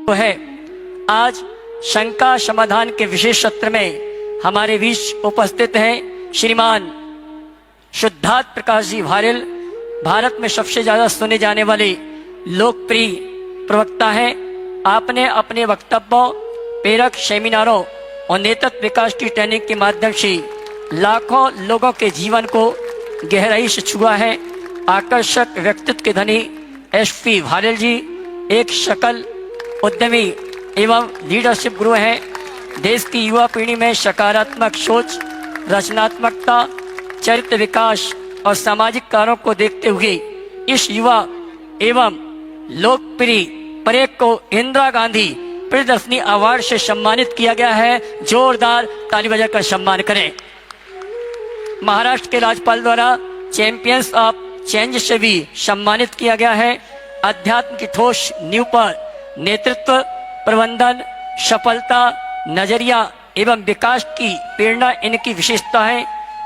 तो है आज शंका समाधान के विशेष सत्र में हमारे बीच उपस्थित हैं श्रीमान शुद्धार्थ प्रकाश जी भारेल। भारत में सबसे ज्यादा सुने जाने वाले लोकप्रिय प्रवक्ता हैं। आपने अपने वक्तव्यों, प्रेरक सेमिनारों और नेतृत्व विकास की ट्रेनिंग के माध्यम से लाखों लोगों के जीवन को गहराई से छुआ है। आकर्षक व्यक्तित्व के धनी एसपी भारेल जी एक सकल उद्यमी एवं लीडरशिप गुरु हैं। देश की युवा पीढ़ी में सकारात्मक सोच, रचनात्मकता, चरित्र विकास और सामाजिक कार्यों को देखते हुए इस युवा एवं लोकप्रिय परेड को इंदिरा गांधी प्रियदर्शनी अवार्ड से सम्मानित किया गया है। जोरदार ताली बजाकर सम्मान करें। महाराष्ट्र के राज्यपाल द्वारा चैंपियंस ऑफ चेंज से भी सम्मानित किया गया है। अध्यात्म की ठोस नींव पर नेतृत्व, प्रबंधन, सफलता, नजरिया एवं विकास की प्रेरणा इनकी विशेषता है।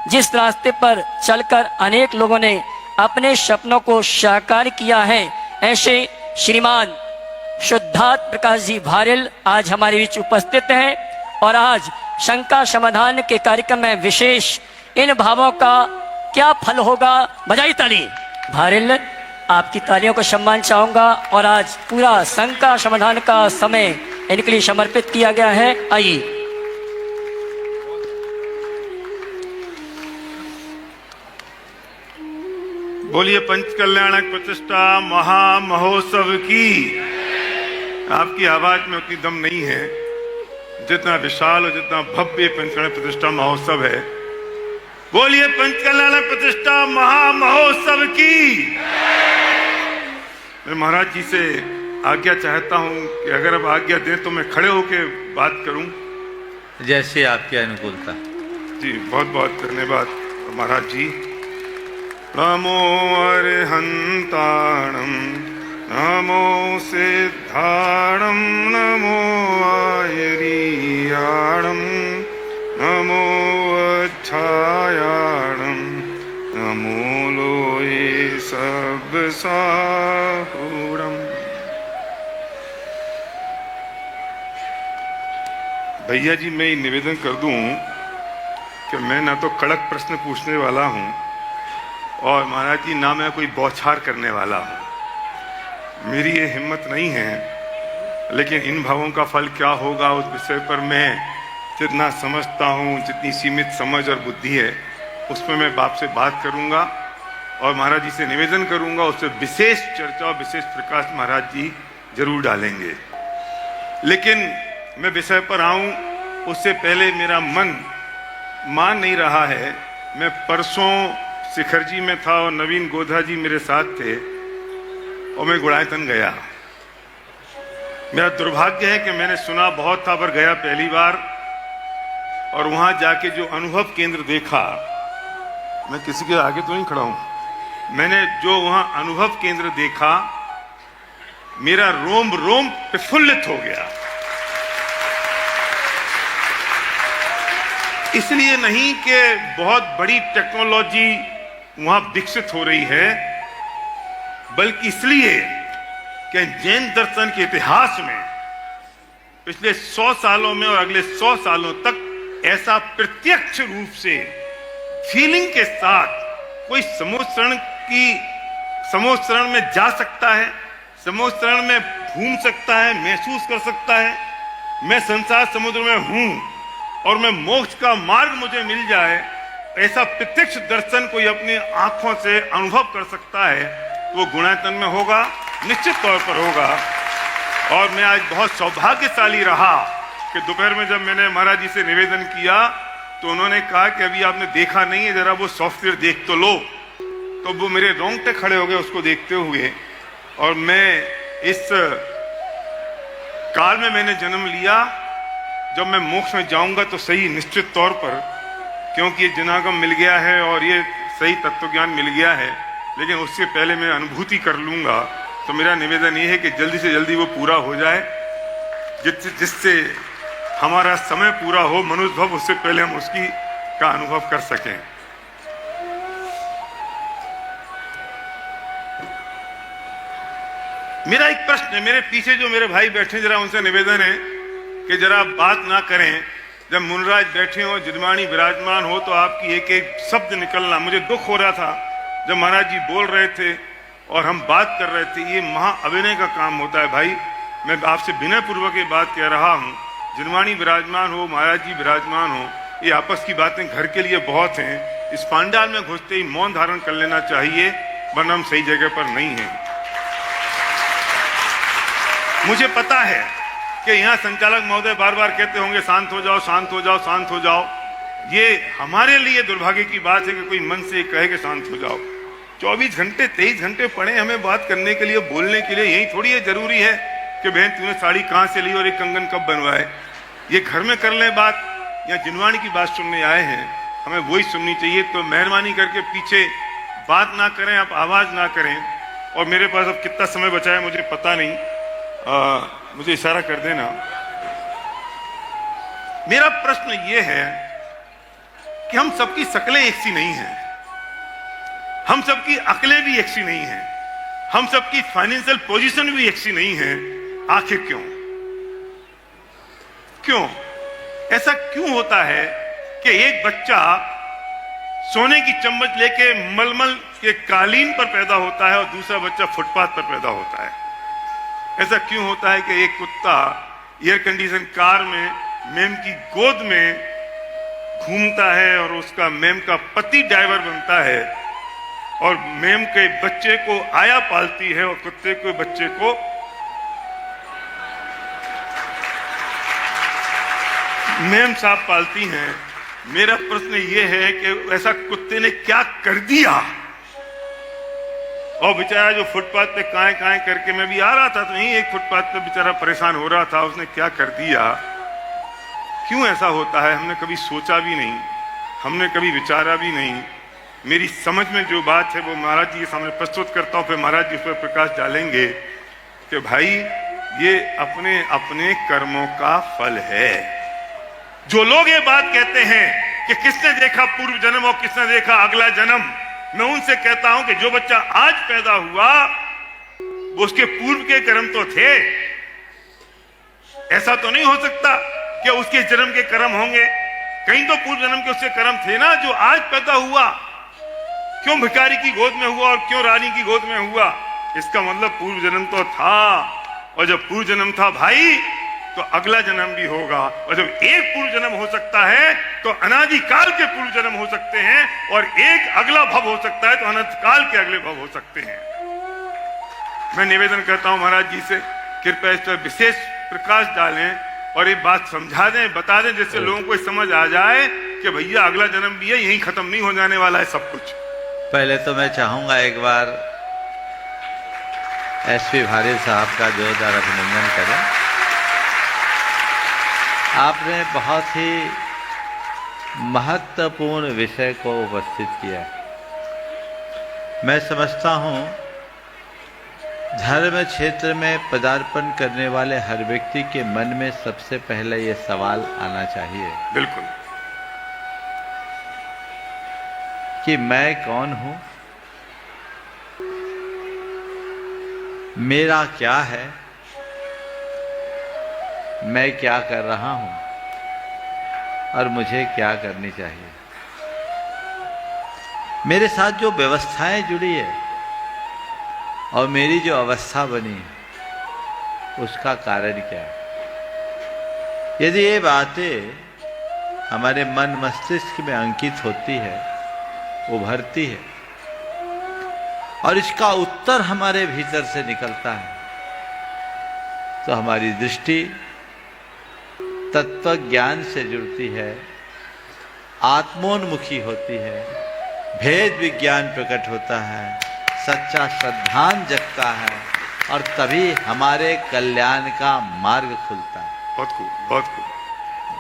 जिस रास्ते पर चलकर अनेक लोगों ने अपने सपनों को साकार किया है, ऐसे श्रीमान शुद्धार्थ प्रकाश जी भारेल आज हमारे बीच उपस्थित हैं और आज शंका समाधान के कार्यक्रम में विशेष इन भावों का क्या फल होगा। बजाई ताली। भारेल, आपकी तालियों को सम्मान चाहूंगा और आज पूरा शंका समाधान का समय इनके लिए समर्पित किया गया है। आइए। बोलिए पंच कल्याणक प्रतिष्ठा महामहोत्सव की। आपकी आवाज में उतनी दम नहीं है जितना विशाल और जितना भव्य पंचकल्याण प्रतिष्ठा महोत्सव है। बोलिए पंच कल्याणक प्रतिष्ठा महामहोत्सव की। मैं महाराज जी से आज्ञा चाहता हूं कि अगर अब आज्ञा दें तो मैं खड़े होकर बात करूं। जैसे आपकी अनुकूलता। जी बहुत बहुत धन्यवाद महाराज जी। नमो अरहंताणं नमो सिद्धाणं नमो आयरीयाणं नमो अच्छायाणं नमो लोये सब साहुरम। भैया जी, मैं ये निवेदन कर दूं कि मैं ना तो कड़क प्रश्न पूछने वाला हूं और महाराज जी ना मैं कोई बौछार करने वाला हूं। मेरी ये हिम्मत नहीं है, लेकिन इन भावों का फल क्या होगा उस विषय पर मैं जितना समझता हूं, जितनी सीमित समझ और बुद्धि है, उसमें मैं बाप से बात करूंगा और महाराज जी से निवेदन करूंगा। उससे विशेष चर्चा और विशेष प्रकाश महाराज जी जरूर डालेंगे। लेकिन मैं विषय पर आऊं उससे पहले मेरा मन मान नहीं रहा है। मैं परसों शिखर जी में था और नवीन गोधा जी मेरे साथ थे और मैं गुड़ायतन गया। मेरा दुर्भाग्य है कि मैंने सुना बहुत था पर गया पहली बार, और वहां जाके जो अनुभव केंद्र देखा, मैं किसी के आगे तो नहीं खड़ा हूं, मैंने जो वहां अनुभव केंद्र देखा, मेरा रोम रोम प्रफुल्लित हो गया। इसलिए नहीं कि बहुत बड़ी टेक्नोलॉजी वहां विकसित हो रही है, बल्कि इसलिए कि जैन दर्शन के इतिहास में पिछले 100 सालों में और अगले 100 सालों तक ऐसा प्रत्यक्ष रूप से फीलिंग के साथ कोई समुद्र शरण में जा सकता है, समुद्र शरण में घूम सकता है, महसूस कर सकता है मैं संसार समुद्र में हूं और मैं मोक्ष का मार्ग मुझे मिल जाए, ऐसा प्रत्यक्ष दर्शन कोई अपनी आंखों से अनुभव कर सकता है तो वो गुणायतन में होगा, निश्चित तौर पर होगा। और मैं आज बहुत सौभाग्यशाली रहा कि दोपहर में जब मैंने महाराज जी से निवेदन किया तो उन्होंने कहा कि अभी आपने देखा नहीं है, जरा वो सॉफ्टवेयर देख तो लो। तो वो मेरे रोंगटे खड़े हो गए उसको देखते हुए। और मैं इस काल में मैंने जन्म लिया, जब मैं मोक्ष में जाऊंगा तो सही निश्चित तौर पर, क्योंकि ये जनागम मिल गया है और ये सही तत्व ज्ञान मिल गया है, लेकिन उससे पहले मैं अनुभूति कर लूंगा। तो मेरा निवेदन ये है कि जल्दी से जल्दी वो पूरा हो जाए, जिससे हमारा समय पूरा हो, मनुष्य भव, उससे पहले हम उसकी का अनुभव कर सकें। मेरा एक प्रश्न है, मेरे पीछे जो मेरे भाई बैठे जरा उनसे निवेदन है कि जरा बात ना करें। जब मुनराज बैठे हो, जिनवाणी विराजमान हो, तो आपकी एक एक शब्द निकलना, मुझे दुख हो रहा था जब महाराज जी बोल रहे थे और हम बात कर रहे थे। ये महा अभिनय का काम होता है भाई। मैं आपसे विनय पूर्वक ये बात कह रहा हूँ, जिनवाणी विराजमान हो, महाराज जी विराजमान हो, ये आपस की बातें घर के लिए बहुत हैं। इस पांडाल में घुसते ही मौन धारण कर लेना चाहिए, वरना हम सही जगह पर नहीं हैं। मुझे पता है कि यहाँ संचालक महोदय बार बार कहते होंगे शांत हो जाओ, शांत हो जाओ, शांत हो जाओ। ये हमारे लिए दुर्भाग्य की बात है कि कोई मन से कहे कि शांत हो जाओ। 24 घंटे 23 घंटे पड़े हमें बात करने के लिए, बोलने के लिए। यही थोड़ी है जरूरी है कि बहन तूने साड़ी कहाँ से ली और एक कंगन कब बनवाए। ये घर में कर ले बात, या जिनवाणी की बात सुनने आए हैं, हमें वही सुननी चाहिए। तो मेहरबानी करके पीछे बात ना करें, आप आवाज ना करें। और मेरे पास अब कितना समय बचा है मुझे पता नहीं, मुझे इशारा कर देना। मेरा प्रश्न ये है कि हम सबकी शक्लें एक सी नहीं हैं, हम सबकी अकलें भी एक सी नहीं हैं, हम सबकी फाइनेंशियल पोजीशन भी एक सी नहीं है। आखिर क्यों? क्यों ऐसा क्यों होता है कि एक बच्चा सोने की चम्मच लेके मलमल के कालीन पर पैदा होता है और दूसरा बच्चा फुटपाथ पर पैदा होता है? ऐसा क्यों होता है कि एक कुत्ता एयर कंडीशन कार में मेम की गोद में घूमता है और उसका मेम का पति ड्राइवर बनता है, और मेम के बच्चे को आया पालती है और कुत्ते के बच्चे को मेम साहब पालती हैं। मेरा प्रश्न ये है कि ऐसा कुत्ते ने क्या कर दिया? और बेचारा जो फुटपाथ पे काएं काएं करके, मैं भी आ रहा था तो यही एक फुटपाथ पे बेचारा परेशान हो रहा था, उसने क्या कर दिया? क्यों ऐसा होता है? हमने कभी सोचा भी नहीं, हमने कभी विचारा भी नहीं। मेरी समझ में जो बात है वो महाराज जी के सामने प्रस्तुत करता हूं, फिर महाराज जी उस पर प्रकाश डालेंगे कि भाई ये अपने अपने कर्मों का फल है। जो लोग ये बात कहते हैं कि किसने देखा पूर्व जन्म और किसने देखा अगला जन्म, मैं उनसे कहता हूं कि जो बच्चा आज पैदा हुआ वो उसके पूर्व के कर्म तो थे। ऐसा तो नहीं हो सकता कि उसके जन्म के कर्म होंगे, कहीं तो पूर्व जन्म के उसके कर्म थे ना। जो आज पैदा हुआ, क्यों भिखारी की गोद में हुआ और क्यों रानी की गोद में हुआ? इसका मतलब पूर्व जन्म तो था, और जब पूर्व जन्म था भाई तो अगला जन्म भी होगा। और जब एक पूर्व जन्म हो सकता है तो अनादि काल के पूर्व जन्म हो सकते हैं, और एक अगला भव हो सकता है तो अनंत काल के अगले भव हो सकते हैं। मैं निवेदन करता हूं महाराज जी से, कृपया इस पर विशेष प्रकाश डालें और ये बात समझा दें, बता दें, जिससे लोगों को समझ आ जाए कि भैया अगला जन्म भी है, यही खत्म नहीं हो जाने वाला है सब कुछ। पहले तो मैं चाहूंगा एक बार एसपी भारिल साहब का जोरदार अभिनंदन करें। आपने बहुत ही महत्वपूर्ण विषय को उपस्थित किया। मैं समझता हूं धर्म क्षेत्र में पदार्पण करने वाले हर व्यक्ति के मन में सबसे पहले ये सवाल आना चाहिए, बिल्कुल, कि मैं कौन हूं, मेरा क्या है, मैं क्या कर रहा हूं और मुझे क्या करनी चाहिए। मेरे साथ जो व्यवस्थाएं जुड़ी है और मेरी जो अवस्था बनी है उसका कारण क्या है। यदि ये बातें हमारे मन मस्तिष्क में अंकित होती है, उभरती है, और इसका उत्तर हमारे भीतर से निकलता है, तो हमारी दृष्टि तत्व ज्ञान से जुड़ती है, आत्मोन्मुखी होती है, भेद विज्ञान प्रकट होता है, सच्चा श्रद्धांजलि जगता है, और तभी हमारे कल्याण का मार्ग खुलता है। बहुत खूब, बहुत खूब।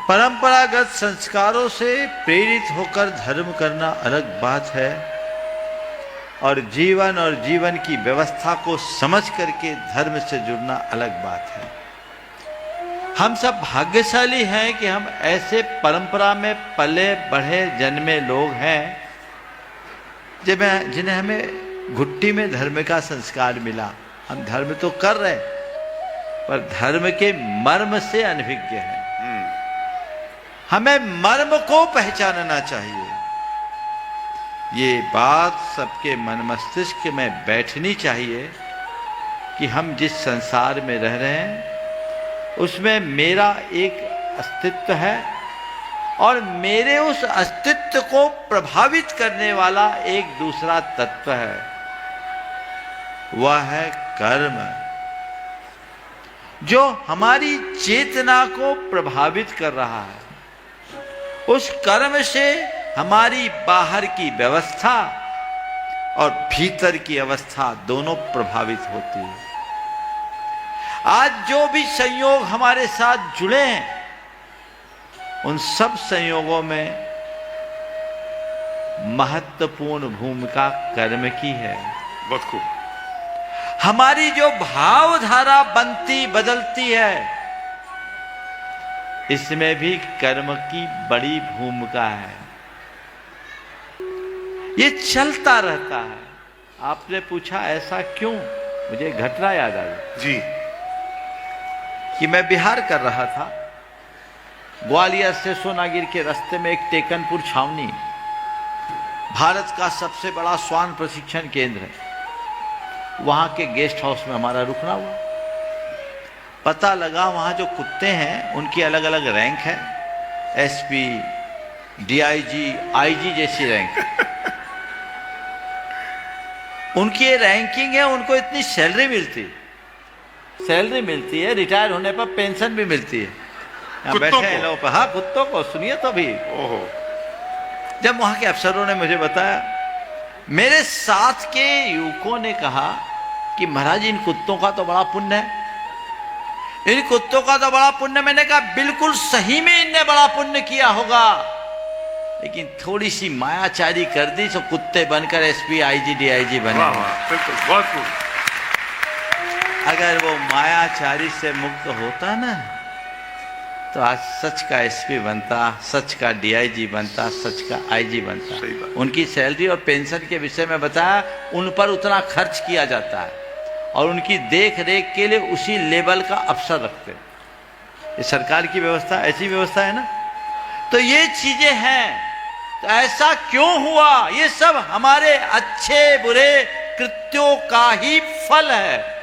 परंपरागत संस्कारों से प्रेरित होकर धर्म करना अलग बात है, और जीवन की व्यवस्था को समझ करके धर्म से जुड़ना अलग बात है। हम सब भाग्यशाली हैं कि हम ऐसे परंपरा में पले बढ़े जन्मे लोग हैं जिन्हें हमें घुट्टी में धर्म का संस्कार मिला। हम धर्म तो कर रहे हैं, पर धर्म के मर्म से अनभिज्ञ हैं। हमें मर्म को पहचानना चाहिए। ये बात सबके मन मस्तिष्क में बैठनी चाहिए कि हम जिस संसार में रह रहे हैं उसमें मेरा एक अस्तित्व है और मेरे उस अस्तित्व को प्रभावित करने वाला एक दूसरा तत्व है, वह है कर्म, जो हमारी चेतना को प्रभावित कर रहा है। उस कर्म से हमारी बाहर की व्यवस्था और भीतर की अवस्था दोनों प्रभावित होती है। आज जो भी संयोग हमारे साथ जुड़े हैं, उन सब संयोगों में महत्वपूर्ण भूमिका कर्म की है। बहुत खूब। हमारी जो भावधारा बनती बदलती है, इसमें भी कर्म की बड़ी भूमिका है। ये चलता रहता है। आपने पूछा ऐसा क्यों, मुझे घटना याद आ गई जी। कि मैं बिहार कर रहा था। ग्वालियर से सोनागिर के रास्ते में एक टेकनपुर छावनी, भारत का सबसे बड़ा श्वान प्रशिक्षण केंद्र है। वहां के गेस्ट हाउस में हमारा रुकना हुआ। पता लगा वहां जो कुत्ते हैं उनकी अलग अलग रैंक है, एसपी, डीआईजी, आईजी जैसी रैंक। उनकी ये रैंकिंग है, उनको इतनी सैलरी मिलती है, रिटायर होने पर पेंशन भी मिलती है। यहाँ बैठे हैं लोग, हाँ कुत्तों को, सुनिए तो भी। ओहो। जब वहां के अफसरों ने मुझे बताया, मेरे साथ के युवकों ने कहा कि महाराज इन कुत्तों का तो बड़ा पुण्य है, इन कुत्तों का तो बड़ा पुण्य। मैंने कहा बिल्कुल सही में इनने बड़ा पुण्य किया होगा, लेकिन थोड़ी सी मायाचारी कर दी तो कुत्ते बनकर एसपी, आईजी, डीआईजी बने। बिल्कुल, बहुत खूब। अगर वो मायाचारी से मुक्त होता ना, तो आज सच का एसपी बनता, सच का डीआईजी बनता, सच का आईजी बनता। सही बात। उनकी सैलरी और पेंशन के विषय में बताया, उन पर उतना खर्च किया जाता है और उनकी देख रेख के लिए उसी लेवल का अफसर रखते। ये सरकार की व्यवस्था, ऐसी व्यवस्था है ना। तो ये चीजें हैं। तो ऐसा क्यों हुआ? ये सब हमारे अच्छे बुरे कृत्यों का ही फल है।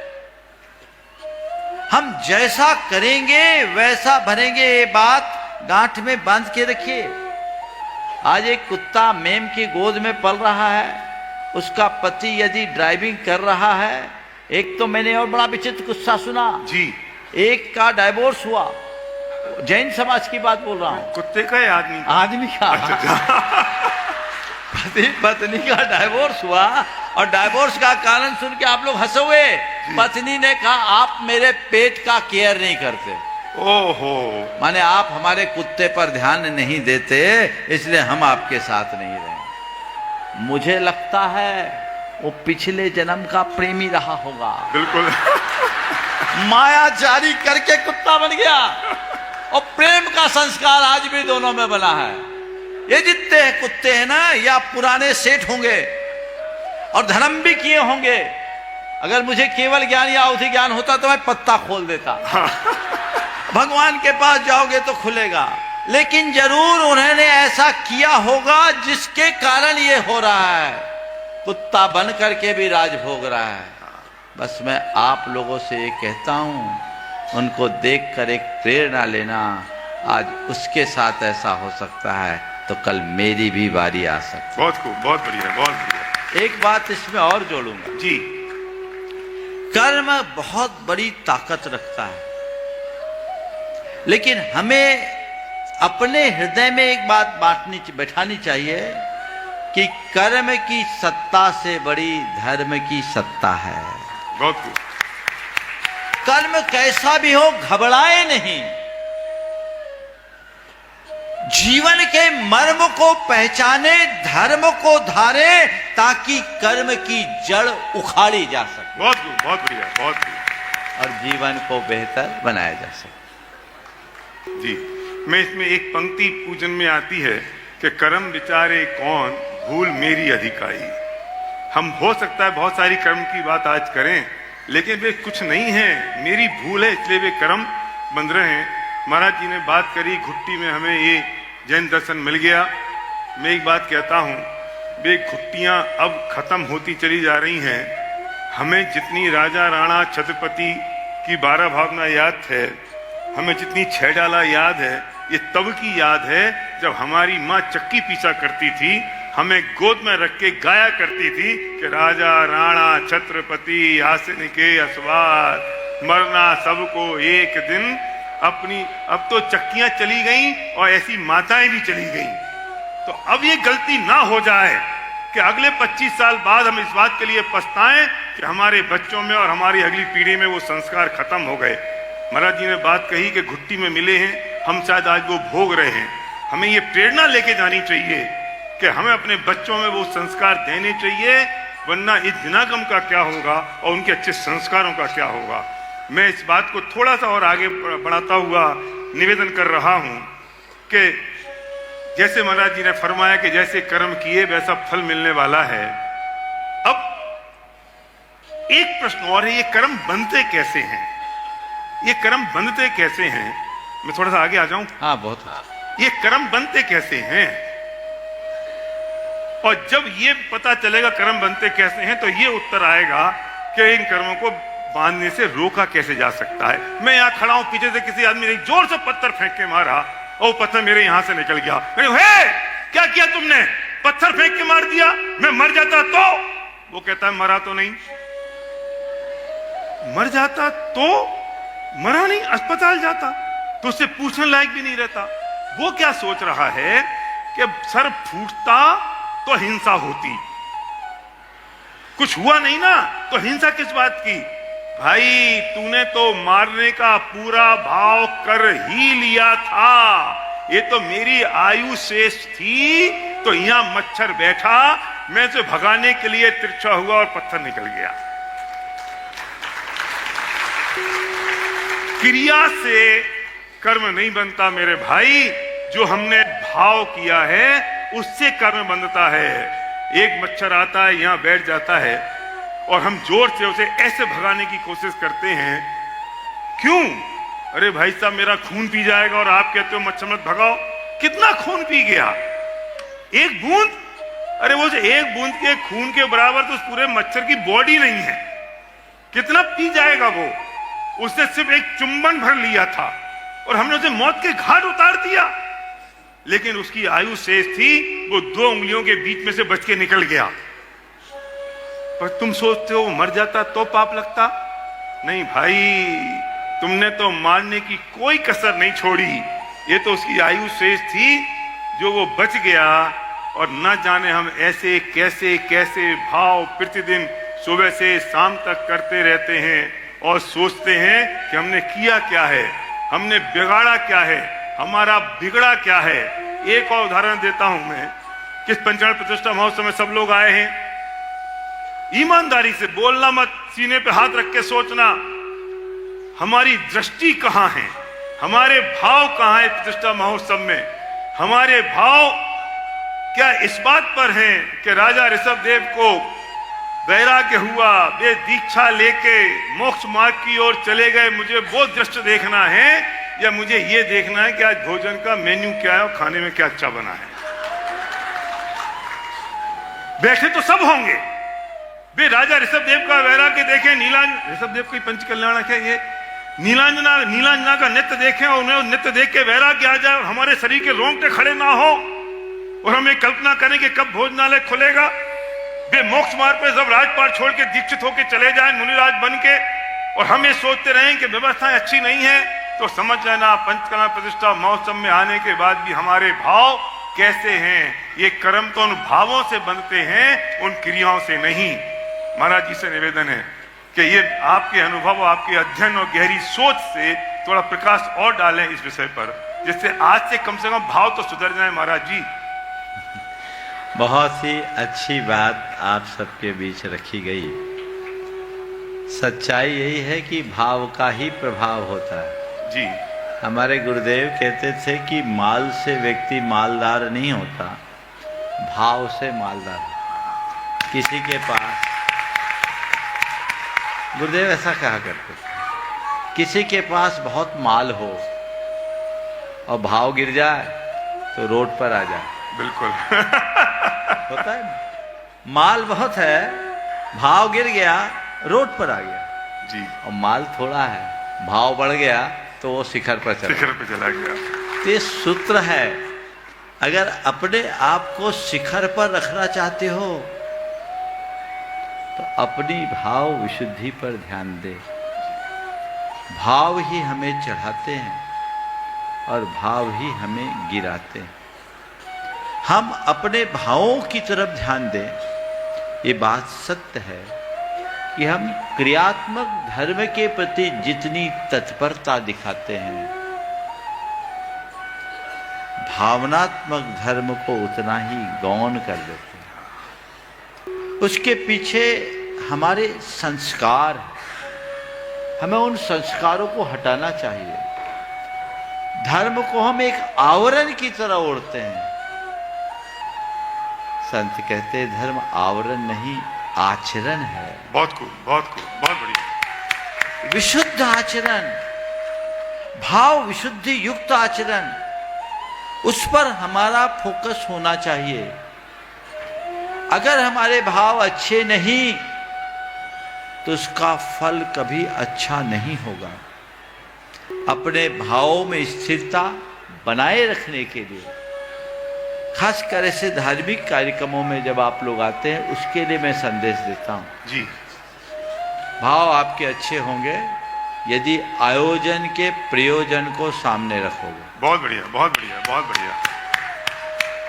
हम जैसा करेंगे वैसा भरेंगे, ये बात गांठ में बांध के रखिए। आज एक कुत्ता मेम की गोद में पल रहा है, उसका पति यदि ड्राइविंग कर रहा है। एक तो मैंने और बड़ा विचित्र किस्सा सुना जी। एक का डाइवोर्स हुआ, जैन समाज की बात बोल रहा हूं। कुत्ते का या आदमी का पति पत्नी का डाइवोर्स हुआ और डाइवोर्स का कारण सुन के आप लोग हंसे हुए। पत्नी ने कहा आप मेरे पेट का केयर नहीं करते। ओहो। माने आप हमारे कुत्ते पर ध्यान नहीं देते, इसलिए हम आपके साथ नहीं रहे। मुझे लगता है वो पिछले जन्म का प्रेमी रहा होगा। बिल्कुल। माया जारी करके कुत्ता बन गया और प्रेम का संस्कार आज भी दोनों में बना है। ये जितने कुत्ते हैं ना, या पुराने सेठ होंगे और धर्म भी किए होंगे। अगर मुझे केवल ज्ञान या अवधि ज्ञान होता तो मैं पत्ता खोल देता। भगवान के पास जाओगे तो खुलेगा, लेकिन जरूर उन्होंने ऐसा किया होगा जिसके कारण ये हो रहा है। कुत्ता बन करके भी राज भोग रहा है। बस मैं आप लोगों से ये कहता हूं, उनको देखकर एक प्रेरणा लेना। आज उसके साथ ऐसा हो सकता है तो कल मेरी भी बारी आ सकती है। बहुत खूब, बहुत बढ़िया, बहुत बढ़िया। एक बात इसमें और जोड़ूंगा जी। कर्म बहुत बड़ी ताकत रखता है, लेकिन हमें अपने हृदय में एक बात बैठानी चाहिए कि कर्म की सत्ता से बड़ी धर्म की सत्ता है। बहुत खूब। कर्म कैसा भी हो, घबराए नहीं। जीवन के मर्म को पहचाने, धर्म को धारे, ताकि कर्म की जड़ उखाड़ी जा सके। बहुत खूब, बहुत बढ़िया, बहुत बढ़िया। और जीवन को बेहतर बनाया जा सके। जी। मैं इसमें एक पंक्ति पूजन में आती है कि कर्म विचारे कौन, भूल मेरी अधिकाई। हम हो सकता है बहुत सारी कर्म की बात आज करें, लेकिन वे कुछ नहीं है, मेरी भूल है, इसलिए वे कर्म बंध रहे हैं। महाराज जी ने बात करी, घुट्टी में हमें ये जैन दर्शन मिल गया। मैं एक बात कहता हूँ, वे घुट्टियाँ अब खत्म होती चली जा रही हैं। हमें जितनी राजा राणा छत्रपति की 12 भावना याद है, हमें जितनी 6 डाला याद है, ये तब की याद है जब हमारी माँ चक्की पीसा करती थी, हमें गोद में रख के गाया करती थी कि राजा राणा छत्रपति हासिन के असवार, मरना सबको एक दिन अपनी। अब तो चक्कियां चली गई और ऐसी माताएं भी चली गई। तो अब ये गलती ना हो जाए कि अगले 25 साल बाद हम इस बात के लिए पछताएं कि हमारे बच्चों में और हमारी अगली पीढ़ी में वो संस्कार खत्म हो गए। महाराज जी ने बात कही कि घुट्टी में मिले हैं, हम शायद आज वो भोग रहे हैं। हमें ये प्रेरणा लेके जानी चाहिए कि हमें अपने बच्चों में वो संस्कार देने चाहिए, वरना इस दिनागम का क्या होगा और उनके अच्छे संस्कारों का क्या होगा। मैं इस बात को थोड़ा सा और आगे बढ़ाता हुआ निवेदन कर रहा हूं कि जैसे महाराज जी ने फरमाया कि जैसे कर्म किए वैसा फल मिलने वाला है। अब एक प्रश्न और है, ये कर्म बनते कैसे हैं? ये कर्म बनते कैसे हैं? मैं थोड़ा सा आगे आ जाऊं। हाँ, बहुत। ये कर्म बनते कैसे हैं? और जब ये पता चलेगा कर्म बनते कैसे हैं, तो ये उत्तर आएगा कि इन कर्मों को बांधने से रोका कैसे जा सकता है। मैं यहाँ खड़ा हूं, पीछे से किसी आदमी ने जोर से पत्थर फेंक के मारा और पत्थर मेरे यहां से निकल गया। हे, क्या किया तुमने? पत्थर फेंक के मार दिया, मैं मर जाता तो? वो कहता है मरा तो नहीं। मर जाता तो? मरा नहीं, अस्पताल जाता तो उससे पूछने लायक भी नहीं रहता। वो क्या सोच रहा है कि सर फूटता तो हिंसा होती, कुछ हुआ नहीं ना, तो हिंसा किस बात की? भाई तूने तो मारने का पूरा भाव कर ही लिया था। ये तो मेरी आयु शेष थी, तो यहां मच्छर बैठा, मैं उसे भगाने के लिए तिरछा हुआ और पत्थर निकल गया। क्रिया से कर्म नहीं बनता मेरे भाई, जो हमने भाव किया है उससे कर्म बनता है। एक मच्छर आता है, यहां बैठ जाता है और हम जोर से उसे ऐसे भगाने की कोशिश करते हैं। क्यों? अरे भाई साहब, मेरा खून पी जाएगा और आप कहते हो मच्छर मत भगाओ। कितना खून पी गया? एक बूंद? अरे वो एक बूंद के खून के बराबर तो उस पूरे मच्छर की बॉडी नहीं है। कितना पी जाएगा वो? उसने सिर्फ एक चुंबन भर लिया था और हमने उसे मौत के घाट उतार दिया। लेकिन उसकी आयु शेष थी, वो 2 उंगलियों के बीच में से बच के निकल गया। पर तुम सोचते हो मर जाता तो पाप लगता? नहीं भाई, तुमने तो मारने की कोई कसर नहीं छोड़ी। ये तो उसकी आयु शेष थी जो वो बच गया। और न जाने हम ऐसे कैसे कैसे भाव प्रतिदिन सुबह से शाम तक करते रहते हैं और सोचते हैं कि हमने किया क्या है, हमने बिगाड़ा क्या है, हमारा बिगड़ा क्या है। एक और उदाहरण देता हूं मैं। किस पंचायत प्रतिष्ठा महोत्सव में सब लोग आए हैं। ईमानदारी से बोलना मत, सीने पे हाथ रख के सोचना, हमारी दृष्टि कहां है, हमारे भाव कहां है प्रतिष्ठा महोत्सव में। हमारे भाव क्या इस बात पर हैं कि राजा ऋषभदेव को वैराग्य हुआ, वे दीक्षा लेके मोक्ष मार्ग की ओर चले गए, मुझे वो दृश्य देखना है, या मुझे ये देखना है कि आज भोजन का मेन्यू क्या है और खाने में क्या अच्छा बना है। बैठे तो सब होंगे। वे राजा ऋषभदेव का वैराग्य देखें, ऋषभदेव की पंच कल्याणक है ये, नीलांजना का नृत्य देखें और उन्हें नृत्य देख के वैराग्य आ जाए और हमारे शरीर के रोंगटे खड़े ना हो और हम ये कल्पना करें कि कब भोजनालय खुलेगा। वे मोक्ष मार्ग पे जब राजपाट छोड़ के दीक्षित होकर चले जाएं मुनिराज बन के, और हम ये सोचते रहें कि व्यवस्थाएं अच्छी नहीं है, तो समझ लेना पंचकला प्रतिष्ठा महोत्सव में आने के बाद भी हमारे भाव कैसे हैं। ये कर्म तो उन भावों से बनते हैं, उन क्रियाओं से नहीं। महाराज जी से निवेदन है कि ये आपके अनुभव, आपके अध्ययन और गहरी सोच से थोड़ा प्रकाश और डालें इस विषय पर, जिससे आज से कम भाव तो सुधर जाए। महाराज जी, बहुत ही अच्छी बात आप सबके बीच रखी गई। सच्चाई यही है कि भाव का ही प्रभाव होता है जी। हमारे गुरुदेव कहते थे कि माल से व्यक्ति मालदार नहीं होता, भाव से मालदार। किसी के पास गुरुदेव ऐसा कहा करते थे, किसी के पास बहुत माल हो और भाव गिर जाए तो रोड पर आ जाए। बिल्कुल। होता है ना? माल बहुत है, भाव गिर गया, रोड पर आ गया। जी। और माल थोड़ा है, भाव बढ़ गया तो वो शिखर पर चला गया। तो ये सूत्र है, अगर अपने आप को शिखर पर रखना चाहते हो तो अपनी भाव विशुद्धि पर ध्यान दे। भाव ही हमें चढ़ाते हैं और भाव ही हमें गिराते हैं। हम अपने भावों की तरफ ध्यान दें। ये बात सत्य है कि हम क्रियात्मक धर्म के प्रति जितनी तत्परता दिखाते हैं, भावनात्मक धर्म को उतना ही गौण कर देते हैं। उसके पीछे हमारे संस्कार हैं, हमें उन संस्कारों को हटाना चाहिए। धर्म को हम एक आवरण की तरह ओढ़ते हैं। संत कहते हैं धर्म आवरण नहीं, आचरण है। बहुत खूब, बहुत खूब, बहुत बढ़िया। विशुद्ध आचरण, भाव विशुद्धि युक्त आचरण, उस पर हमारा फोकस होना चाहिए। अगर हमारे भाव अच्छे नहीं तो उसका फल कभी अच्छा नहीं होगा। अपने भावों में स्थिरता बनाए रखने के लिए, खासकर ऐसे धार्मिक कार्यक्रमों में जब आप लोग आते हैं, उसके लिए मैं संदेश देता हूं। जी। भाव आपके अच्छे होंगे यदि आयोजन के प्रयोजन को सामने रखोगे। बहुत बढ़िया, बहुत बढ़िया, बहुत बढ़िया।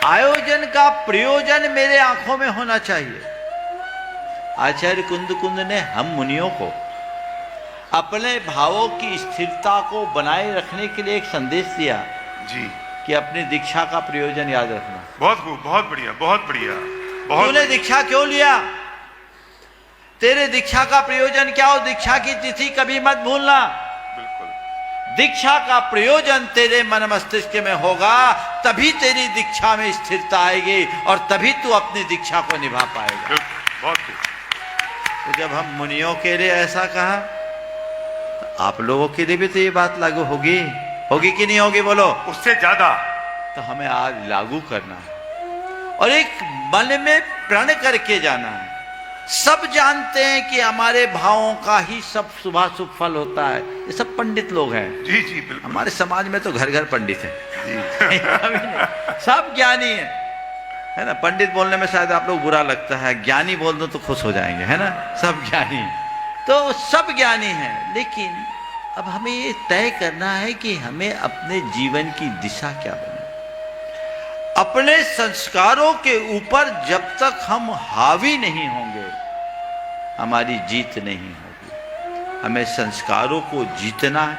आयोजन का प्रयोजन मेरे आंखों में होना चाहिए। आचार्य कुंद ने हम मुनियों को अपने भावों की स्थिरता को बनाए रखने के लिए एक संदेश दिया जी, कि अपनी दीक्षा का प्रयोजन याद रखना। बहुत खूब, बहुत बढ़िया, बहुत बढ़िया, बहुत। तूने दीक्षा क्यों लिया? तेरे दीक्षा का प्रयोजन क्या हो? दीक्षा की तिथि कभी मत भूलना। बिल्कुल। दीक्षा का प्रयोजन तेरे मन मस्तिष्क में होगा, तभी तेरी दीक्षा में स्थिरता आएगी और तभी तू अपनी दीक्षा को निभा पाएगा। बहुत खूब। तो जब हम मुनियों के लिए ऐसा कहा, तो आप लोगों के लिए भी तो ये बात लागू होगी, होगी कि नहीं होगी? बोलो। उससे ज्यादा। तो हमें आज लागू करना है और एक मन में प्रण करके जाना है। सब जानते हैं कि हमारे भावों का ही सब शुभाशुभ फल होता है। ये सब पंडित लोग हैं। जी जी, बिल्कुल। हमारे समाज में तो घर घर पंडित है। जी। सब ज्ञानी है ना? पंडित बोलने में शायद आप लोग बुरा लगता है, ज्ञानी बोल दो तो खुश हो जाएंगे, है ना? सब ज्ञानी, तो सब ज्ञानी हैं, लेकिन अब हमें ये तय करना है कि हमें अपने जीवन की दिशा क्या बने। अपने संस्कारों के ऊपर जब तक हम हावी नहीं होंगे, हमारी जीत नहीं होगी। हमें संस्कारों को जीतना है,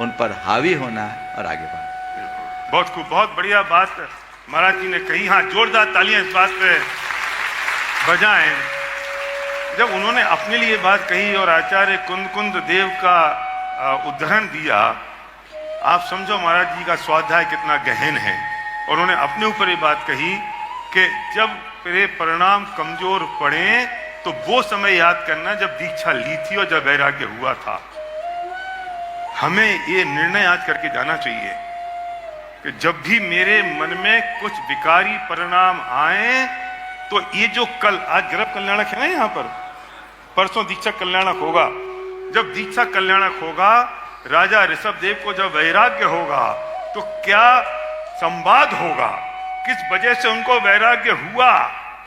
उन पर हावी होना है और आगे बढ़ना। बहुत खूब, बहुत बढ़िया बात महाराज जी ने कही। हाँ, जोरदार तालियां इस बात पे बजाएं। जब उन्होंने अपने लिए बात कही और आचार्य कुंद देव का उदाहरण दिया, आप समझो महाराज जी का स्वाध्याय कितना गहन है। और उन्होंने अपने ऊपर ये बात कही कि जब तेरे परिणाम कमजोर पड़े तो वो समय याद करना जब दीक्षा ली थी और जब वैराग्य हुआ था। हमें ये निर्णय आज करके जाना चाहिए कि जब भी मेरे मन में कुछ विकारी परिणाम आए तो ये जो कल, आज गर्भ कल्याणक है ना यहाँ पर, परसों दीक्षा कल्याणक होगा। जब दीक्षा कल्याणक होगा, राजा ऋषभ देव को जब वैराग्य होगा तो क्या संवाद होगा, किस वजह से उनको वैराग्य हुआ,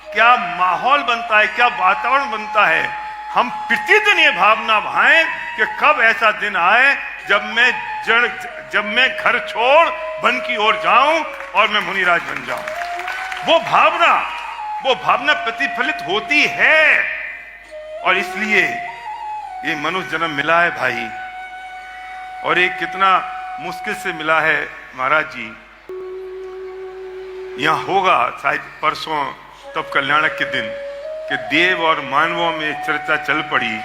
क्या माहौल बनता है, क्या वातावरण बनता है। हम प्रतिदिन ये भावना भाएं कि कब ऐसा दिन आए जब मैं घर छोड़ वन की ओर जाऊं और मैं मुनिराज बन जाऊं। वो भावना प्रतिफलित होती है। और इसलिए ये मनुष्य जन्म मिला है भाई, और ये कितना मुश्किल से मिला है महाराज जी। यहां होगा शायद परसों तब कल्याणक के दिन कि देव और मानवों में चर्चा चल पड़ी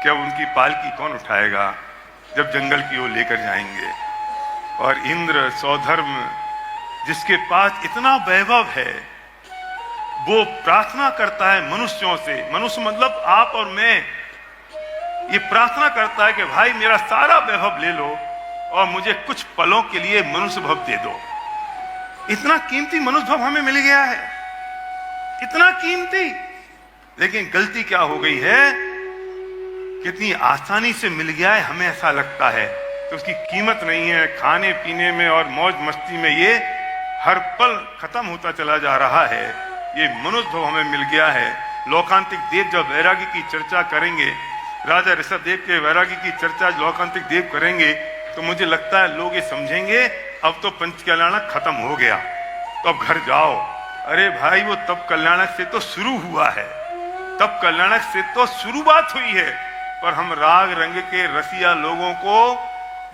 कि अब उनकी पालकी कौन उठाएगा जब जंगल की ओर लेकर जाएंगे। और इंद्र सौधर्म जिसके पास इतना वैभव है, वो प्रार्थना करता है मनुष्यों से। मनुष्य मतलब आप और मैं, ये प्रार्थना करता है कि भाई मेरा सारा वैभव ले लो और मुझे कुछ पलों के लिए मनुष्य भव दे दो। इतना कीमती मनुष्य भव हमें मिल गया है, इतना कीमती। लेकिन गलती क्या हो गई है, कितनी आसानी से मिल गया है, हमें ऐसा लगता है तो उसकी कीमत नहीं है। खाने पीने में और मौज मस्ती में ये हर पल खत्म होता चला जा रहा है। ये मनुष्य भव हमें मिल गया है। लोकांतिक देव जब वैरागी की चर्चा करेंगे, राजा ऋषभ देव के वैरागी की चर्चा लोकांतिक देव करेंगे, तो मुझे लगता है लोग ये समझेंगे अब तो पंच कल्याणक खत्म हो गया, तो अब घर जाओ। अरे भाई, वो तब कल्याणक से तो शुरू हुआ है, तब कल्याणक से तो शुरुआत हुई है। पर हम राग रंग के रसिया लोगों को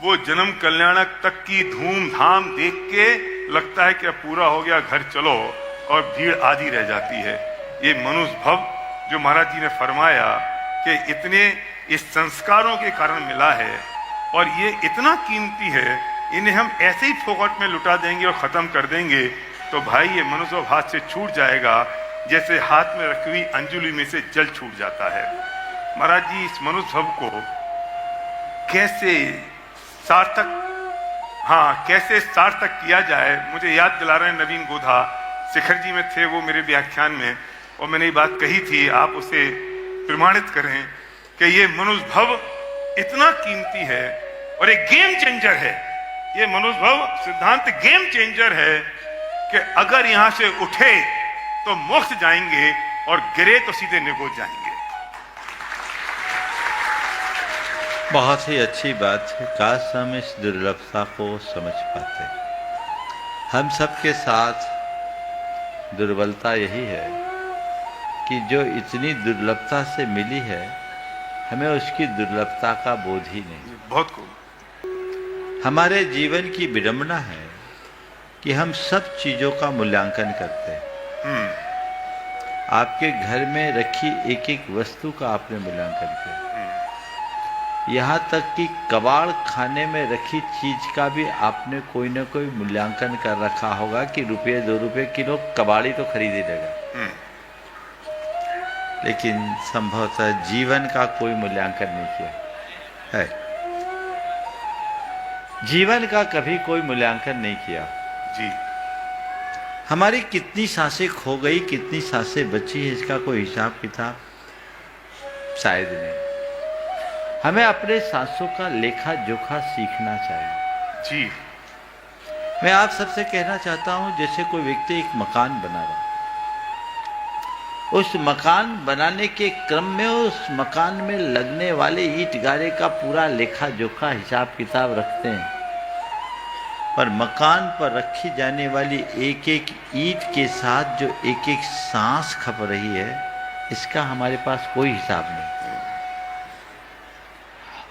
वो जन्म कल्याणक तक की धूमधाम देख के लगता है कि अब पूरा हो गया, घर चलो, और भीड़ आधी रह जाती है। ये मनुष्य भव जो महाराज जी ने फरमाया कि इतने इस संस्कारों के कारण मिला है और ये इतना कीमती है, इन्हें हम ऐसे ही फोकट में लुटा देंगे और खत्म कर देंगे तो भाई ये मनुष्य भव हाथ से छूट जाएगा, जैसे हाथ में रखी हुई अंजुली में से जल छूट जाता है। महाराज जी इस मनुष्य भव को कैसे सार्थक किया जाए, मुझे याद दिला रहे हैं नवीन गोधा, शिखर जी में थे वो मेरे व्याख्यान में, और मैंने ये बात कही थी, आप उसे प्रमाणित करें कि ये मनुष्य भव इतना कीमती है और एक गेम चेंजर है। ये मनुष्य भव सिद्धांत गेम चेंजर है कि अगर यहां से उठे तो मोक्ष जाएंगे और गिरे तो सीधे निगोज जाएंगे। बहुत ही अच्छी बात है। काश हम इस दुर्लभता को समझ पाते। हम सबके साथ दुर्बलता यही है कि जो इतनी दुर्लभता से मिली है, हमें उसकी दुर्लभता का बोध ही नहीं। बहुत खूब। हमारे जीवन की विडंबना है कि हम सब चीजों का मूल्यांकन करते हैं। आपके घर में रखी एक एक वस्तु का आपने मूल्यांकन किया, यहाँ तक कि कबाड़ खाने में रखी चीज का भी आपने कोई ना कोई मूल्यांकन कर रखा होगा कि रुपये 2 रुपये किलो कबाड़ी तो खरीद ही लेगा, लेकिन संभवतः जीवन का कोई मूल्यांकन नहीं किया है। जीवन का कभी कोई मूल्यांकन नहीं किया। जी। हमारी कितनी सांसें खो गई, कितनी सांसें बची है, इसका कोई हिसाब किताब शायद नहीं। हमें अपने सांसों का लेखा जोखा सीखना चाहिए। जी। मैं आप सबसे कहना चाहता हूं, जैसे कोई व्यक्ति एक मकान बना रहा, उस मकान बनाने के क्रम में उस मकान में लगने वाले ईंट गारे का पूरा लेखा जोखा हिसाब किताब रखते हैं, पर मकान पर रखी जाने वाली एक एक ईंट के साथ जो एक एक सांस खप रही है, इसका हमारे पास कोई हिसाब नहीं।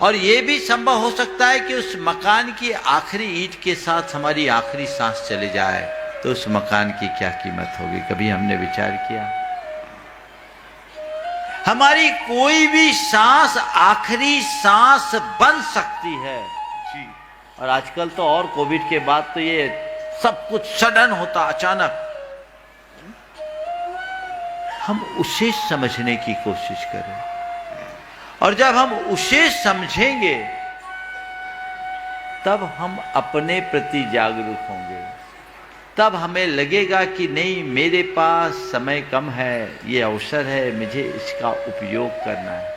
और यह भी संभव हो सकता है कि उस मकान की आखिरी ईंट के साथ हमारी आखिरी सांस चली जाए, तो उस मकान की क्या कीमत होगी? कभी हमने विचार किया? हमारी कोई भी सांस आखिरी सांस बन सकती है। जी। और आजकल तो और कोविड के बाद तो ये सब कुछ सडन होता, अचानक। हम उसे समझने की कोशिश करें, और जब हम उसे समझेंगे तब हम अपने प्रति जागरूक होंगे। तब हमें लगेगा कि नहीं, मेरे पास समय कम है, ये अवसर है, मुझे इसका उपयोग करना है।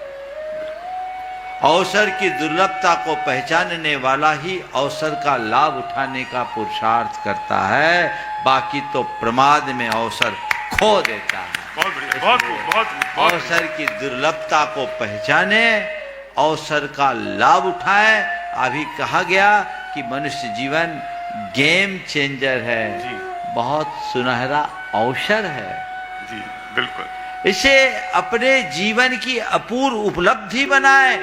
अवसर की दुर्लभता को पहचानने वाला ही अवसर का लाभ उठाने का पुरुषार्थ करता है, बाकी तो प्रमाद में अवसर खो देता है। बहुत बढ़िया, बहुत खूब, बहुत खूब। अवसर की दुर्लभता को पहचाने, अवसर का लाभ उठाए। अभी कहा गया कि मनुष्य जीवन गेम चेंजर है। जी। बहुत सुनहरा अवसर है। जी बिल्कुल। इसे अपने जीवन की अपूर्व उपलब्धि बनाए।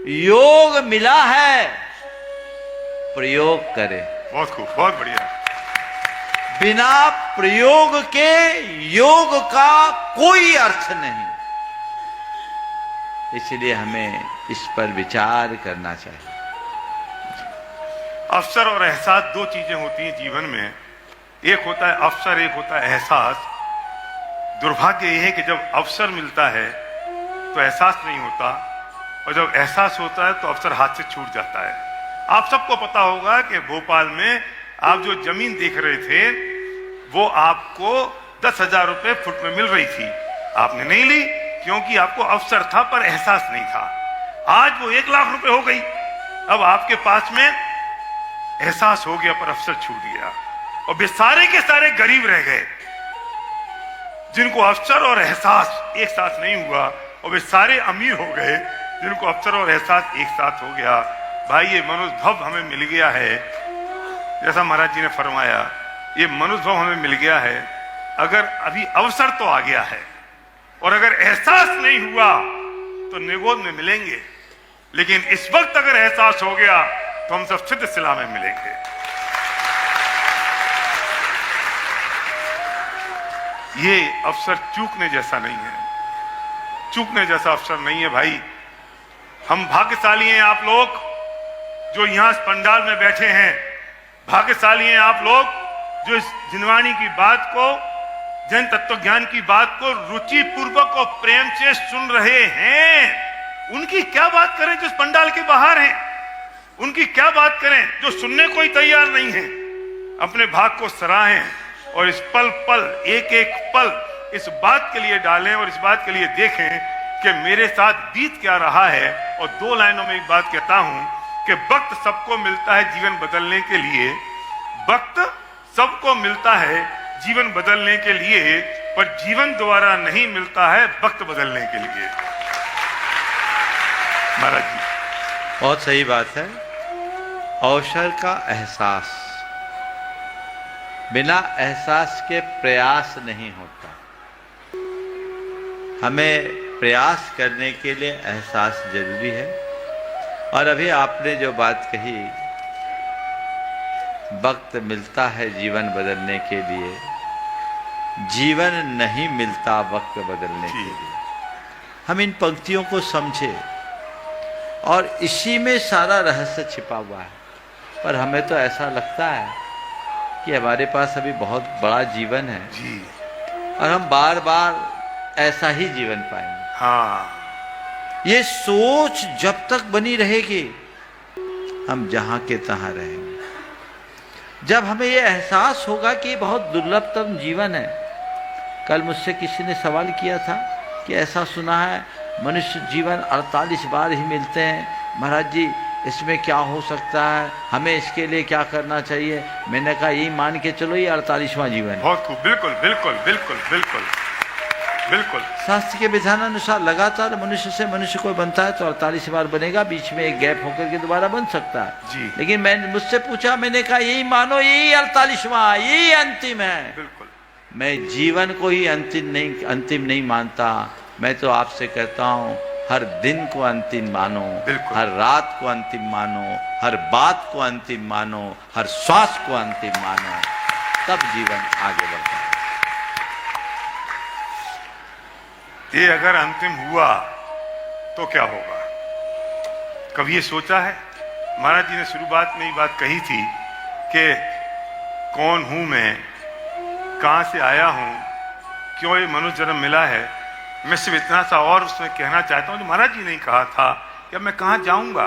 योग मिला है, प्रयोग करें। बहुत खूब, बहुत बढ़िया। बिना प्रयोग के योग का कोई अर्थ नहीं। इसलिए हमें इस पर विचार करना चाहिए। अवसर और एहसास दो चीजें होती हैं जीवन में। एक होता है अवसर, एक होता है एहसास। दुर्भाग्य यह है कि जब अवसर मिलता है तो एहसास नहीं होता, और जब एहसास होता है तो अवसर हाथ से छूट जाता है। आप सबको पता होगा कि भोपाल में आप जो जमीन देख रहे थे वो आपको 10,000 रुपए फुट में मिल रही थी, आपने नहीं ली क्योंकि आपको अवसर था पर एहसास नहीं था। आज वो 1 लाख रुपए हो गई, अब आपके पास में एहसास हो गया पर अवसर छूट गया और वे सारे के सारे गरीब रह गए जिनको अवसर और एहसास एक साथ नहीं हुआ, और वे सारे अमीर हो गए जिनको अवसर और एहसास एक साथ हो गया। भाई ये मनुष्य हमें मिल गया है, जैसा महाराज जी ने फरमाया, ये मनुष्य हमें मिल गया है। अगर अभी अवसर तो आ गया है और अगर एहसास नहीं हुआ तो निगोद में मिलेंगे, लेकिन इस वक्त अगर एहसास हो गया तो हम सब सिद्ध सिला में मिलेंगे। ये अवसर चूकने जैसा नहीं है, चूकने जैसा अवसर नहीं है भाई। हम भाग्यशाली हैं आप लोग जो यहां इस पंडाल में बैठे हैं, भाग्यशाली हैं आप लोग जो इस जिनवाणी की बात को, जैन तत्व ज्ञान की बात को रुचि पूर्वक और प्रेम से सुन रहे हैं। उनकी क्या बात करें जो इस पंडाल के बाहर हैं, उनकी क्या बात करें जो सुनने को ही तैयार नहीं है। अपने भाग को सराहें और इस पल पल एक एक पल इस बात के लिए डालें और इस बात के लिए देखें कि मेरे साथ बीत क्या रहा है। और 2 लाइनों में एक बात कहता हूं कि वक्त सबको मिलता है जीवन बदलने के लिए, वक्त सबको मिलता है जीवन बदलने के लिए, पर जीवन दोबारा नहीं मिलता है वक्त बदलने के लिए। महाराज जी बहुत सही बात है। अवसर का एहसास, बिना एहसास के प्रयास नहीं होता। हमें प्रयास करने के लिए एहसास जरूरी है। और अभी आपने जो बात कही, वक्त मिलता है जीवन बदलने के लिए, जीवन नहीं मिलता वक्त बदलने के लिए। हम इन पंक्तियों को समझे और इसी में सारा रहस्य छिपा हुआ है। पर हमें तो ऐसा लगता है कि हमारे पास अभी बहुत बड़ा जीवन है जी, और हम बार बार ऐसा ही जीवन पाएंगे। हाँ, ये सोच जब तक बनी रहेगी हम जहां के तहां रहेंगे। जब हमें ये एहसास होगा कि बहुत दुर्लभतम जीवन है। कल मुझसे किसी ने सवाल किया था कि ऐसा सुना है मनुष्य जीवन 48 बार ही मिलते हैं, महाराज जी इसमें क्या हो सकता है, हमें इसके लिए क्या करना चाहिए। मैंने कहा यही मान के चलो ये 48वां जीवन है। बहुत खूब, बिल्कुल बिल्कुल बिल्कुल बिल्कुल बिल्कुल। शास्त्र के विधानानुसार लगातार मनुष्य से मनुष्य कोई बनता है तो 48 बार बनेगा, बीच में एक गैप होकर के दोबारा बन सकता है जी। लेकिन मैंने मुझसे पूछा, मैंने कहा यही मानो, यही 48वां, यही अंतिम है। बिल्कुल मैं जीवन को ही अंतिम नहीं मानता। मैं तो आपसे कहता हूं हर दिन को अंतिम मानो, हर रात को अंतिम मानो, हर बात को अंतिम मानो, हर श्वास को अंतिम मानो, तब जीवन आगे बढ़ता है। ये अगर अंतिम हुआ तो क्या होगा, कभी ये सोचा है? महाराज जी ने शुरुआत में ही बात कही थी कि कौन हूं मैं, कहां से आया हूं, क्यों ये मनुष्य जन्म मिला है। मैं सिर्फ इतना सा और उसमें कहना चाहता हूं जो महाराज जी ने कहा था कि अब मैं कहां जाऊंगा।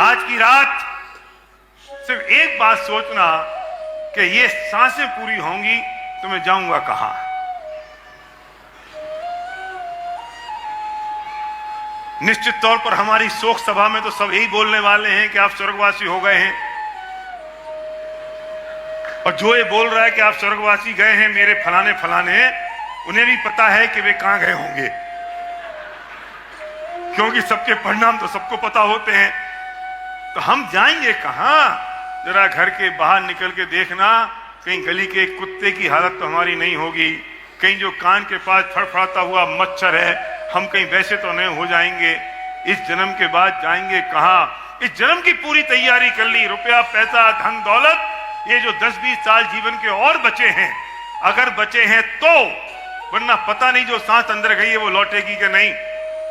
आज की रात सिर्फ एक बात सोचना कि ये सांसें पूरी होंगी तो मैं जाऊंगा कहां। निश्चित तौर पर हमारी शोक सभा में तो सब यही बोलने वाले हैं कि आप स्वर्गवासी हो गए हैं, और जो ये बोल रहा है कि आप स्वर्गवासी गए हैं मेरे फलाने फलाने, उन्हें भी पता है कि वे कहां गए होंगे, क्योंकि सबके परिणाम तो सबको पता होते हैं। तो हम जाएंगे कहां? जरा घर के बाहर निकल के देखना, कहीं गली के कुत्ते की हालत तो हमारी नहीं होगी, कहीं जो कान के पास फड़फड़ाता हुआ मच्छर है हम कहीं वैसे तो नहीं हो जाएंगे। इस जन्म के बाद जाएंगे कहां? इस जन्म की पूरी तैयारी कर ली, रुपया पैसा धन दौलत, ये जो 10-20 साल जीवन के और बचे हैं, अगर बचे हैं तो, वरना पता नहीं जो सांस अंदर गई है वो लौटेगी कि नहीं।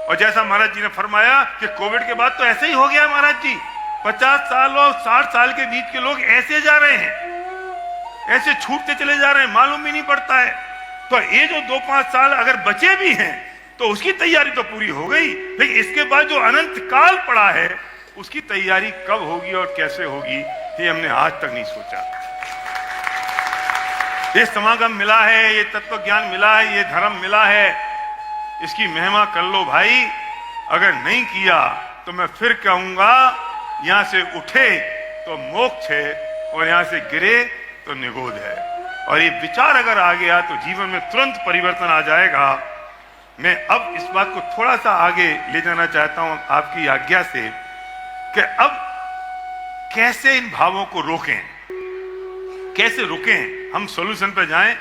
और जैसा महाराज जी ने फरमाया कि कोविड के बाद तो ऐसे ही हो गया महाराज जी, 50 साल और 60 साल के बीच के लोग ऐसे जा रहे हैं, ऐसे छूटते चले जा रहे हैं, मालूम भी नहीं पड़ता है। तो ये जो 2-5 साल अगर बचे भी हैं तो उसकी तैयारी तो पूरी हो गई, लेकिन इसके बाद जो अनंत काल पड़ा है उसकी तैयारी कब होगी और कैसे होगी, ये हमने आज तक नहीं सोचा। ये समागम मिला है, ये तत्व ज्ञान मिला है, ये धर्म मिला है, इसकी महिमा कर लो भाई। अगर नहीं किया तो मैं फिर कहूंगा, यहां से उठे तो मोक्ष है और यहां से गिरे तो निगोद है। और ये विचार अगर आ गया तो जीवन में तुरंत परिवर्तन आ जाएगा। मैं अब इस बात को थोड़ा सा आगे ले जाना चाहता हूं आपकी आज्ञा से, कि अब कैसे इन भावों को रोकें, कैसे रुकें, हम सॉल्यूशन पर जाएं।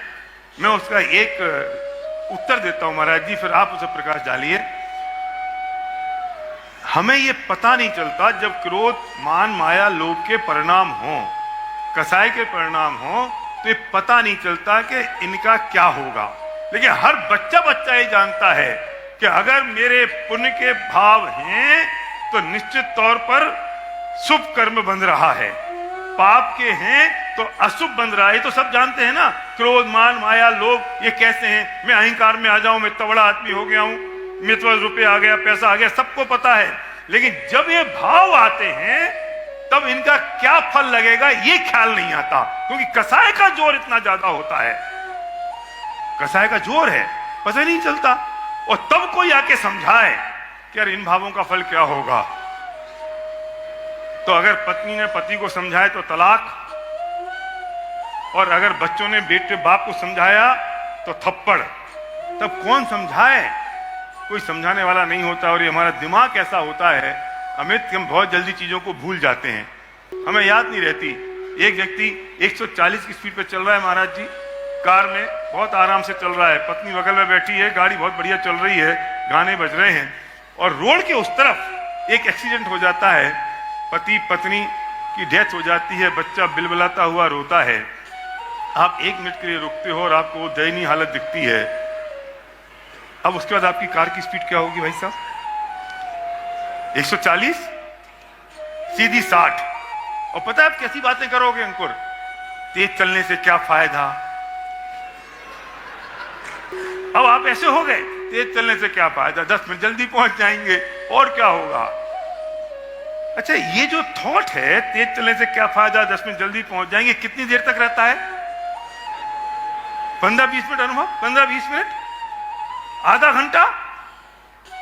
मैं उसका एक उत्तर देता हूं महाराज जी, फिर आप उसे प्रकाश डालिए। हमें यह पता नहीं चलता जब क्रोध, मान, माया, लोभ के परिणाम हो, कसाय के परिणाम हो, तो ये पता नहीं चलता कि इनका क्या होगा। लेकिन हर बच्चा ये जानता है कि अगर मेरे पुण्य के भाव हैं तो निश्चित तौर पर शुभ कर्म बन रहा है, पाप के हैं तो अशुभ बन रहा है। तो सब जानते हैं ना, क्रोध, मान, माया, लोभ ये कैसे हैं। मैं अहंकार में आ जाऊं, मैं तगड़ा आदमी हो गया हूं, मेरे पास रुपये आ गया, पैसा आ गया, सबको पता है। लेकिन जब ये भाव आते हैं तब इनका क्या फल लगेगा ये ख्याल नहीं आता, क्योंकि कसाय का जोर इतना ज्यादा होता है, कसाय का जोर है, पता नहीं चलता। और तब कोई आके समझाए कि यार इन भावों का फल क्या होगा। तो अगर पत्नी ने पति को समझाया तो तलाक, और अगर बच्चों ने बेटे बाप को समझाया तो थप्पड़। तब कौन समझाए, कोई समझाने वाला नहीं होता। और ये हमारा दिमाग ऐसा होता है अमित, हम बहुत जल्दी चीजों को भूल जाते हैं, हमें याद नहीं रहती। एक व्यक्ति 140 की स्पीड पे चल रहा है महाराज जी, कार में बहुत आराम से चल रहा है, पत्नी बगल में बैठी है, गाड़ी बहुत बढ़िया चल रही है, गाने बज रहे हैं, और रोड के उस तरफ एक एक्सीडेंट हो जाता है, पति पत्नी की डेथ हो जाती है, बच्चा बिलबिलाता हुआ रोता है। आप 1 मिनट के लिए रुकते हो और आपको वो दयनीय हालत दिखती है। अब उसके बाद आपकी कार की स्पीड क्या होगी भाई साहब? 140 सीधी 60। और पता है आप कैसी बातें करोगे अंकुर, तेज चलने से क्या फायदा। अब आप ऐसे हो गए, तेज चलने से क्या फायदा, 10 मिनट जल्दी पहुंच जाएंगे और क्या होगा। अच्छा, ये जो थॉट है तेज चलने से क्या फायदा, 10 मिनट जल्दी पहुंच जाएंगे, कितनी देर तक रहता है? 15-20 मिनट अनुभव, 15-20 मिनट, आधा घंटा,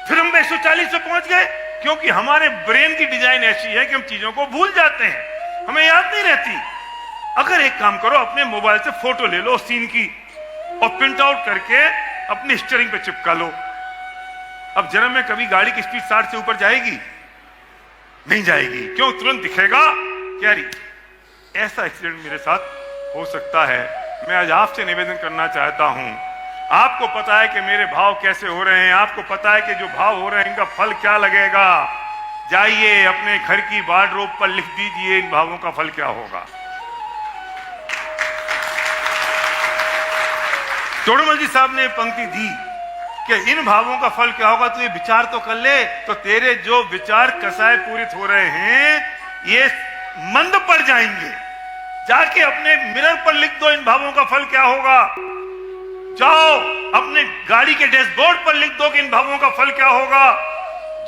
फिर हम 140 पे पहुंच गए। क्योंकि हमारे ब्रेन की डिजाइन ऐसी है कि हम चीजों को भूल जाते हैं, हमें याद नहीं रहती। अगर एक काम करो, अपने मोबाइल से फोटो ले लो सीन की और प्रिंट आउट करके अपने स्टीयरिंग पे चिपका लो। अब जन्म में कभी गाड़ी की स्पीड 60 से ऊपर जाएगी? नहीं जाएगी। क्यों? तुरंत दिखेगा क्या ऐसा एक्सीडेंट मेरे साथ हो सकता है। मैं आज आपसे निवेदन करना चाहता हूं, आपको पता है कि मेरे भाव कैसे हो रहे हैं, आपको पता है कि जो भाव हो रहे हैं इनका फल क्या लगेगा। जाइए अपने घर की वार्डरोब पर लिख दीजिए इन भावों का फल क्या होगा। तोड़मल जी साहब ने पंक्ति दी कि इन भावों का फल क्या होगा, तो ये विचार तो कर ले। तो तेरे जो विचार कसाय पूरित हो रहे हैं ये मंद पड़ जाएंगे। जाके अपने मिरर पर लिख दो इन भावों का फल क्या होगा। जाओ अपने गाड़ी के डैशबोर्ड पर लिख दो कि इन भावों का फल क्या होगा।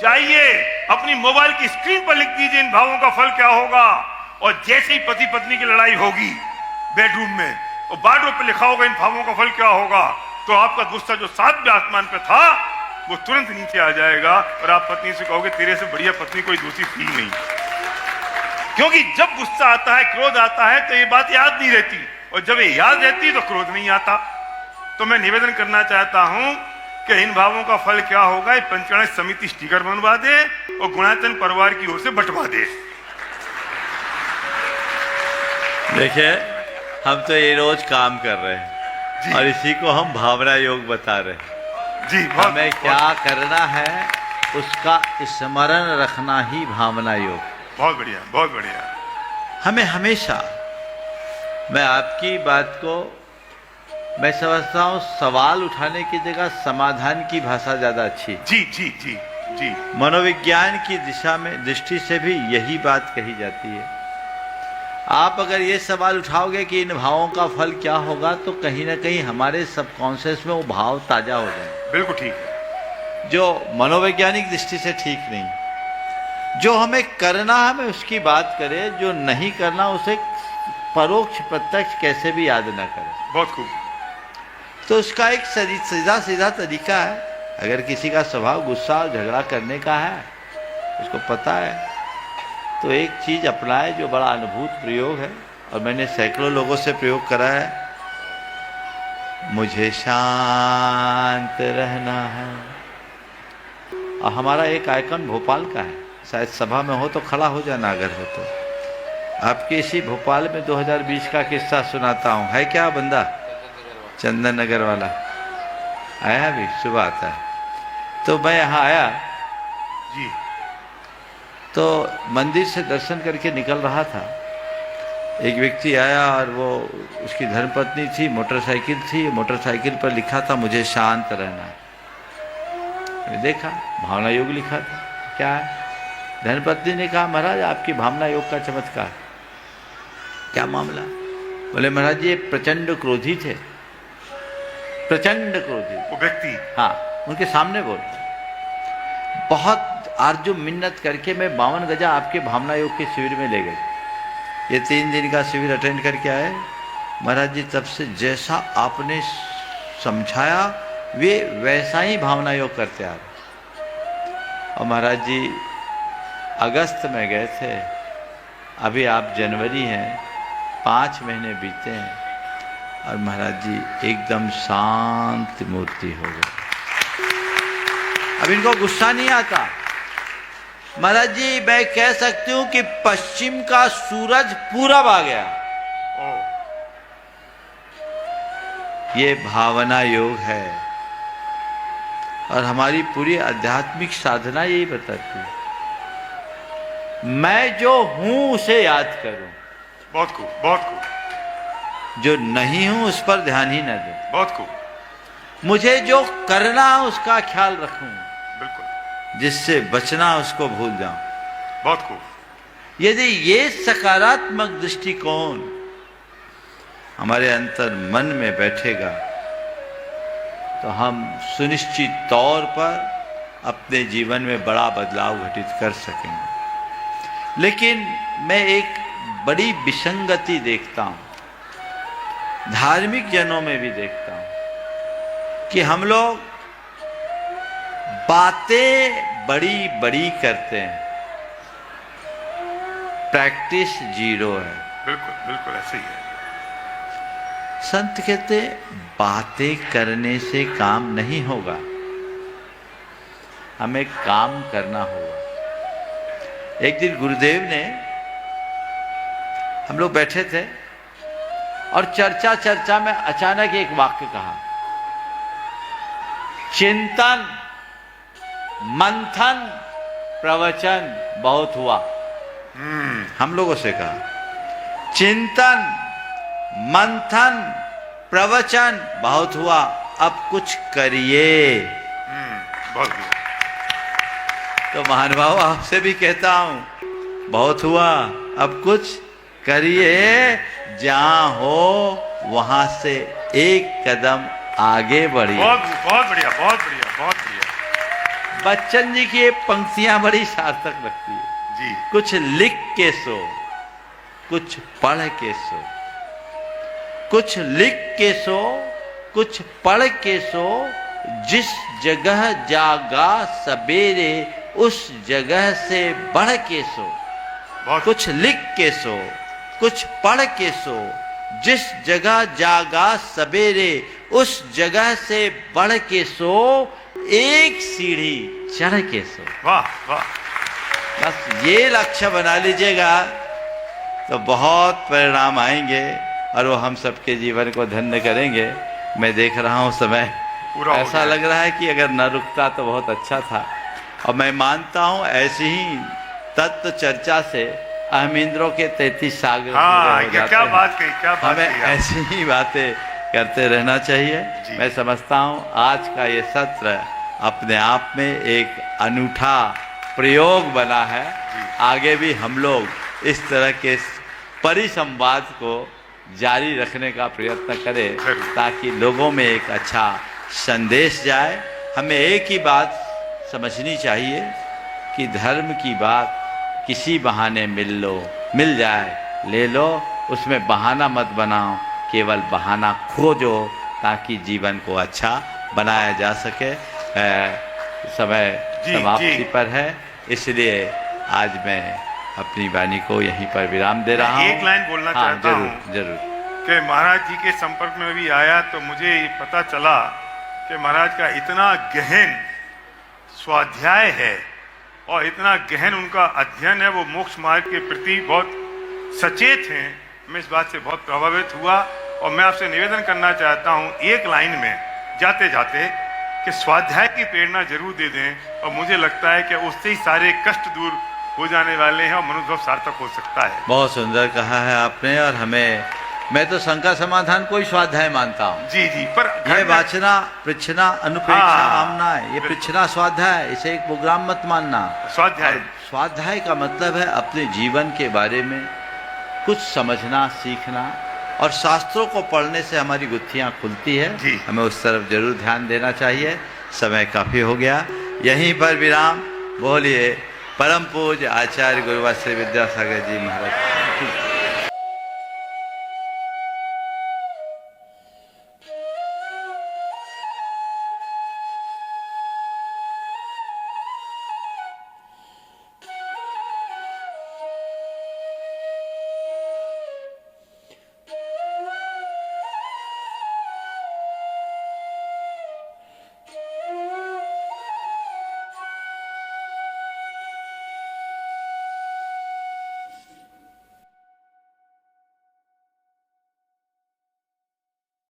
जाइए अपनी मोबाइल की स्क्रीन पर लिख दीजिए इन भावों का फल क्या होगा। और जैसे ही पति पत्नी की लड़ाई होगी बेडरूम में और वार्डरोब पे लिखा होगा इन भावों का फल क्या होगा, तो आपका गुस्सा जो 7वें आसमान पे था वो तुरंत नीचे आ जाएगा और आप पत्नी से कहोगे तेरे से बढ़िया पत्नी कोई दूसरी थी नहीं। क्योंकि जब गुस्सा आता है, क्रोध आता है, तो ये बात याद नहीं रहती, और जब ये याद रहती है तो क्रोध नहीं आता। तो मैं निवेदन करना चाहता हूं कि इन भावों का फल क्या होगा, ये पंचकर्म समिति स्टिकर बनवा दे और गुणाचन परिवार की ओर से बंटवा दे। देखिए, हम तो ये रोज काम कर रहे हैं और इसी को हम भावना योग बता रहे हैं जी। हमें क्या करना है उसका स्मरण रखना ही भावना योग। बहुत बढ़िया, बहुत बढ़िया। हमें हमेशा, मैं आपकी बात को मैं समझता हूँ सवाल उठाने की जगह समाधान की भाषा ज्यादा अच्छी। जी जी जी जी। मनोविज्ञान की दिशा में, दृष्टि से भी यही बात कही जाती है। आप अगर ये सवाल उठाओगे कि इन भावों का फल क्या होगा, तो कहीं ना कहीं हमारे सबकॉन्शियस में वो भाव ताजा हो जाए। बिल्कुल ठीक है। जो मनोवैज्ञानिक दृष्टि से ठीक नहीं। जो हमें करना है हमें उसकी बात करें, जो नहीं करना उसे परोक्ष प्रत्यक्ष कैसे भी याद ना करें। बहुत खूब। तो उसका एक सीधा सीधा तरीका है। अगर किसी का स्वभाव गुस्सा और झगड़ा करने का है, उसको पता है, तो एक चीज अपनाए जो बड़ा अनुभूत प्रयोग है और मैंने सैकड़ों लोगों से प्रयोग करा है। मुझे शांत रहना है। और हमारा एक आइकन भोपाल का है, शायद सभा में हो तो खड़ा हो जाना अगर हो तो। आपके इसी भोपाल में 2020 का किस्सा सुनाता हूँ। है क्या बंदा? चंदन नगर वाला आया अभी सुबह आता है। तो मैं यहाँ आया जी। तो मंदिर से दर्शन करके निकल रहा था। एक व्यक्ति आया और वो उसकी धर्मपत्नी थी, मोटरसाइकिल थी, मोटरसाइकिल पर लिखा था मुझे शांत रहना है। देखा भावना योग लिखा था। क्या है? धर्मपत्नी ने कहा महाराज आपकी भावना योग का चमत्कार। क्या मामला? बोले महाराज ये प्रचंड क्रोधी थे, प्रचंड क्रोधी वो व्यक्ति। हाँ, उनके सामने बोल बहुत आरजू मिन्नत करके मैं 52 गजा आपके भावना योग के शिविर में ले गई। ये 3 दिन का शिविर अटेंड करके आए। महाराज जी तब से जैसा आपने समझाया वे वैसा ही भावना योग करते आ रहे। और महाराज जी अगस्त में गए थे, अभी आप जनवरी हैं, 5 महीने बीते हैं और महाराज जी एकदम शांत मूर्ति हो गए। अब इनको गुस्सा नहीं आता। महाराज जी मैं कह सकती हूं कि पश्चिम का सूरज पूरब आ गया। ये भावना योग है और हमारी पूरी आध्यात्मिक साधना यही बताती है। मैं जो हूं उसे याद करूं। बहुत खूब, बहुत खूब। जो नहीं हूं उस पर ध्यान ही न दूं। बहुत खूब। मुझे जो करना है उसका ख्याल रखूं, बिल्कुल। जिससे बचना उसको भूल जाऊं। बहुत खूब। यदि ये सकारात्मक दृष्टिकोण हमारे अंतर मन में बैठेगा तो हम सुनिश्चित तौर पर अपने जीवन में बड़ा बदलाव घटित कर सकेंगे। लेकिन मैं एक बड़ी विसंगति देखता हूं, धार्मिक जनों में भी देखता हूं कि हम लोग बातें बड़ी बड़ी करते हैं, प्रैक्टिस जीरो है। बिल्कुल बिल्कुल ऐसे ही है। संत कहते बातें करने से काम नहीं होगा, हमें काम करना होगा। एक दिन गुरुदेव ने, हम लोग बैठे थे और चर्चा में अचानक एक वाक्य कहा, चिंतन मंथन प्रवचन बहुत हुआ। हम लोगों से कहा चिंतन मंथन प्रवचन बहुत हुआ, अब कुछ करिए। बहुत खूब। तो महानुभाव आपसे भी कहता हूं बहुत हुआ, अब कुछ करिए। जहां हो वहां से एक कदम आगे बढ़िए। बहुत बहुत बढ़िया, बहुत बढ़िया, बहुत बढ़िया। बच्चन जी की ये पंक्तियां बड़ी सार्थक लगती है जी। कुछ लिख के सो, कुछ पढ़ के सो, कुछ लिख के सो, कुछ पढ़ के सो, जिस जगह जागा सवेरे उस जगह से बढ़ के सो। कुछ लिख के सो, कुछ पढ़ के सो, जिस जगह जागा सवेरे उस जगह से बढ़ के सो, एक सीढ़ी चढ़ के सो। वाह वाह। बस ये लक्ष्य बना लीजिएगा तो बहुत परिणाम आएंगे और वो हम सबके जीवन को धन्य करेंगे। मैं देख रहा हूँ समय पूरा हो ऐसा गया। लग रहा है कि अगर न रुकता तो बहुत अच्छा था। और मैं मानता हूँ ऐसी ही तत्व चर्चा से अहमिंद्रों के 33 सागर हाँ, पूरे हो क्या जाते हैं। बात कही, क्या बात हमें कही आप। ऐसी ही बातें करते रहना चाहिए। जी। मैं समझता हूँ आज का ये सत्र अपने आप में एक अनूठा प्रयोग बना है। आगे भी हम लोग इस तरह के परिसंवाद को जारी रखने का प्रयत्न करें जरूर। ताकि लोगों में एक अच्छा संदेश जाए। हमें एक ही बात समझनी चाहिए कि धर्म की बात किसी बहाने मिल जाए ले लो, उसमें बहाना मत बनाओ, केवल बहाना खोजो ताकि जीवन को अच्छा बनाया जा सके। समय समाप्ति पर है, इसलिए आज मैं अपनी वाणी को यहीं पर विराम दे रहा हूँ। एक लाइन बोलना चाहता हूँ जरूर कि महाराज जी के संपर्क में भी आया तो मुझे ये पता चला कि महाराज का इतना गहन स्वाध्याय है और इतना गहन उनका अध्ययन है, वो मोक्ष मार्ग के प्रति बहुत सचेत हैं। मैं इस बात से बहुत प्रभावित हुआ और मैं आपसे निवेदन करना चाहता हूँ एक लाइन में जाते जाते कि स्वाध्याय की प्रेरणा जरूर दे दें, और मुझे लगता है कि उससे ही सारे कष्ट दूर हो जाने वाले हैं और मनुष्य सार्थक हो सकता है। बहुत सुंदर कहा है आपने। और मैं तो शंका समाधान को ही स्वाध्याय मानता हूँ। जी जी, पर ये वाचना पृच्छना अनुप्रेक्षा आमना है, ये पृच्छना स्वाध्याय, इसे एक प्रोग्राम मत मानना। स्वाध्याय का मतलब है अपने जीवन के बारे में कुछ समझना सीखना, और शास्त्रों को पढ़ने से हमारी गुत्थियां खुलती है। हमें उस तरफ जरूर ध्यान देना चाहिए। समय काफी हो गया, यहीं पर विराम। बोलिए परम पूज्य आचार्य गुरुवर श्री विद्यासागर जी महाराज।